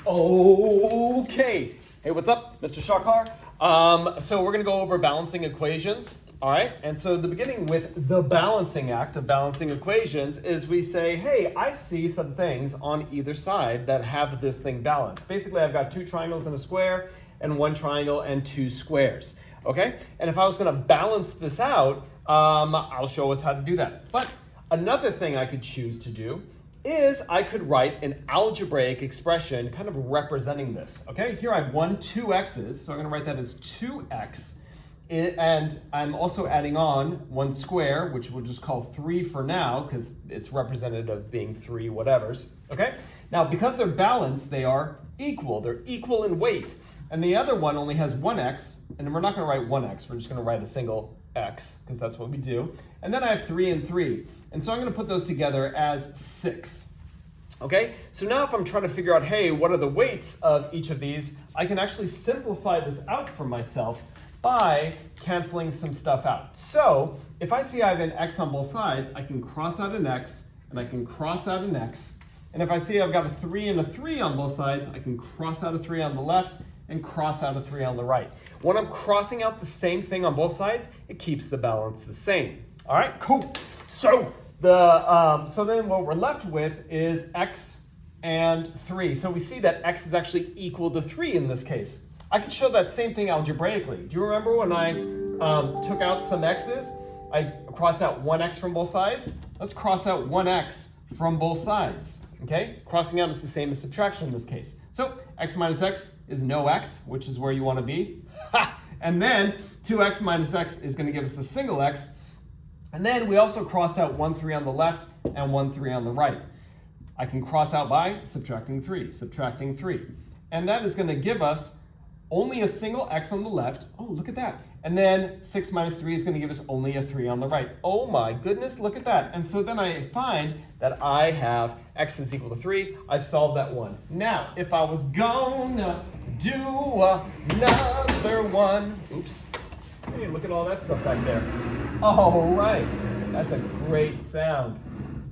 Okay. Hey, what's up? Mr. Shakar. So we're going to go over balancing equations. All right. And so the beginning with the balancing act of balancing equations is we say, hey, I see some things on either side that have this thing balanced. Basically, I've got two triangles and a square and one triangle and two squares. Okay. And if I was going to balance this out, I'll show us how to do that. But another thing I could choose to do is I could write an algebraic expression kind of representing this. Okay, here I have 2 x's, so I'm going to write that as 2x. And I'm also adding on 1 square, which we'll just call 3 for now, because it's representative of being 3 whatevers. Okay, now because they're balanced, they are equal. They're equal in weight. And the other one only has 1x, and we're not going to write 1x, we're just going to write a single x, because that's what we do. And then I have 3 and 3. And so I'm going to put those together as 6. Okay, so now if I'm trying to figure out, hey, what are the weights of each of these, I can actually simplify this out for myself by canceling some stuff out. So if I see I have an x on both sides, I can cross out an x, and I can cross out an x. And if I see I've got a 3 and a 3 on both sides, I can cross out a 3 on the left and cross out a 3 on the right. When I'm crossing out the same thing on both sides, it keeps the balance the same. All right, cool. So then what we're left with is x and 3. So we see that x is actually equal to 3 in this case. I could show that same thing algebraically. Do you remember when I took out some x's? I crossed out 1x from both sides. Let's cross out 1x from both sides. Okay, crossing out is the same as subtraction in this case. So x minus x is no x, which is where you want to be. And then 2x minus x is going to give us a single x. And then we also crossed out 1, 3 on the left and 1, 3 on the right. I can cross out by subtracting 3. And that is going to give us only a single x on the left. Oh, look at that. And then 6 minus 3 is going to give us only a 3 on the right. Oh my goodness, look at that. And so then I find that I have x is equal to 3. I've solved that one. Now, if I was gonna do another one, oops. Hey, look at all that stuff back there. All right, that's a great sound.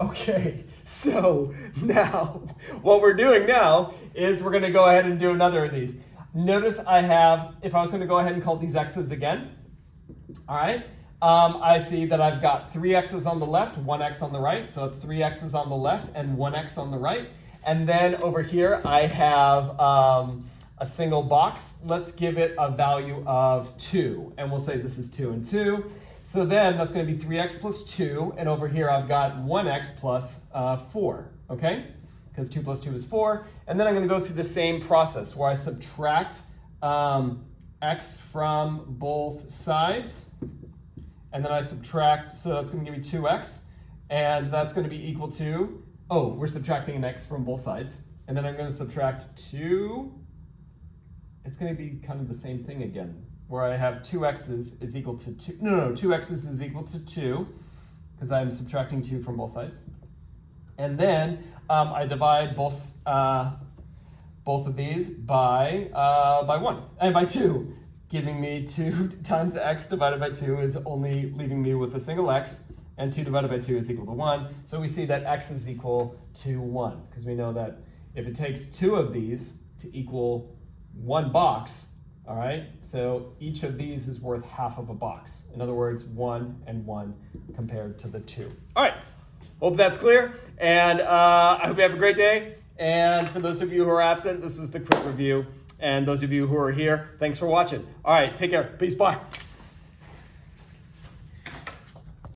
Okay, so now what we're doing now is we're going to go ahead and do another of these. Notice I have, if I was going to go ahead and call these x's again, all right, I see that I've got 3 x's on the left, 1 x on the right, so it's 3 x's on the left and 1 x on the right. And then over here I have a single box. Let's give it a value of 2, and we'll say this is 2 and 2. So then that's going to be 3x plus 2, and over here I've got 1x plus 4, okay? Because 2 plus 2 is 4. And then I'm going to go through the same process where I subtract x from both sides, and then I subtract, so that's going to give me 2x, and that's going to be equal to, oh, we're subtracting an x from both sides, and then I'm going to subtract 2. It's going to be kind of the same thing again, where I have 2x's is equal to 2. No, 2x's is equal to 2, because I'm subtracting 2 from both sides. And then I divide both of these by 1 and by 2, giving me 2 times x divided by 2 is only leaving me with a single x, and 2 divided by 2 is equal to 1. So we see that x is equal to 1, because we know that if it takes 2 of these to equal 1 box, all right, so each of these is worth half of a box. In other words, 1 and 1 compared to the 2. All right, hope that's clear, and I hope you have a great day. And for those of you who are absent, this was the quick review. And those of you who are here, thanks for watching. All right, take care. Peace, bye.